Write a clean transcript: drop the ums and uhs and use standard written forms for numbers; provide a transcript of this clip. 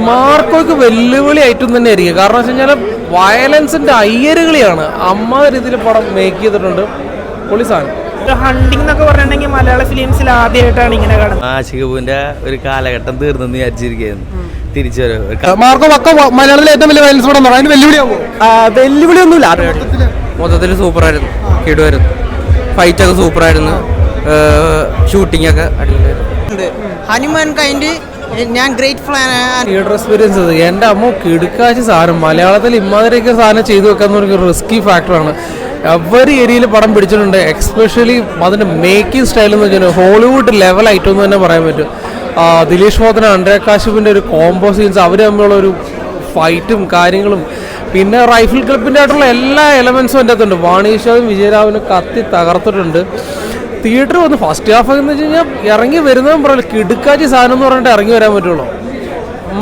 മാർക്കോയ്ക്ക് വെല്ലുവിളിയായിട്ടും തന്നെ ആയിരിക്കും. കാരണം വെച്ച് കഴിഞ്ഞാൽ വയലൻസിന്റെ അയ്യരുകളിയാണ് അമ്മ രീതിയിൽ പടം മേക്ക് ചെയ്തിട്ടുണ്ട്. പൊളി സാധനം. ഹണ്ടിങ് എന്നൊക്കെ പറഞ്ഞിട്ടുണ്ടെങ്കിൽ മലയാള ഫിലിംസിൽ ആദ്യമായിട്ടാണ് ഇങ്ങനെ കാണുന്നത്. ആഷിഖുവിന്റെ ഒരു കാലഘട്ടം തീർന്നെന്ന് വിചാരിച്ചിരിക്കുന്നു. തിരിച്ചു മാർക്കോ പക്ക മലയാളത്തിലെ ഏറ്റവും വലിയ വയലൻസ് പടം അതിന് വെല്ലുവിളിയാകുമോ? വെല്ലുവിളിയൊന്നുമില്ല. മൊത്തത്തിൽ സൂപ്പറായിരുന്നു, കിടുവായിരുന്നു. ഫൈറ്റൊക്കെ സൂപ്പറായിരുന്നു, ഷൂട്ടിംഗ് ഒക്കെ അടിപൊളിയായിരുന്നു. ഹനുമാൻ കൈൻഡ് ഞാൻ ഗ്രേറ്റ് ഫാനാണ്. തിയേറ്റർ എക്സ്പീരിയൻസ് എൻ്റെ അമ്മ കിടുക്കാശി സാധനം. മലയാളത്തിൽ ഇമാതിരിയൊക്കെ സാധനം ചെയ്തു വെക്കാന്ന് പറഞ്ഞ റിസ്കി ഫാക്ടറാണ്. എവറി ഏരിയയിൽ പടം പിടിച്ചിട്ടുണ്ട്. എക്സ്പെഷ്യലി അതിൻ്റെ മേക്കിംഗ് സ്റ്റൈൽ എന്ന് വെച്ചാൽ ഹോളിവുഡ് ലെവൽ ഐറ്റം എന്ന് തന്നെ പറയാൻ പറ്റും. ദിലീഷ് മോഹൻ, അൻഡ്രേ കാശ്യപിൻ്റെ ഒരു കോംബോ സീൻസ്, അവർ തമ്മിലുള്ള ഒരു ഫൈറ്റും കാര്യങ്ങളും, പിന്നെ റൈഫിൾ ക്ലബിൻ്റെ ആയിട്ടുള്ള എല്ലാ എലമെൻസും എൻ്റെ അകത്തുണ്ട്. വാണീഷാവും വിജയരാവിനും കത്തി തകർത്തിട്ടുണ്ട്. തിയേറ്റർ വന്ന് ഫസ്റ്റ് ഹാഫ് എന്ന് വെച്ച് കഴിഞ്ഞാൽ ഇറങ്ങി വരുന്നതും പറയില്ല, കിടുക്കാച്ചി സാധനം എന്ന് പറഞ്ഞിട്ട് ഇറങ്ങി വരാൻ പറ്റുള്ളൂ.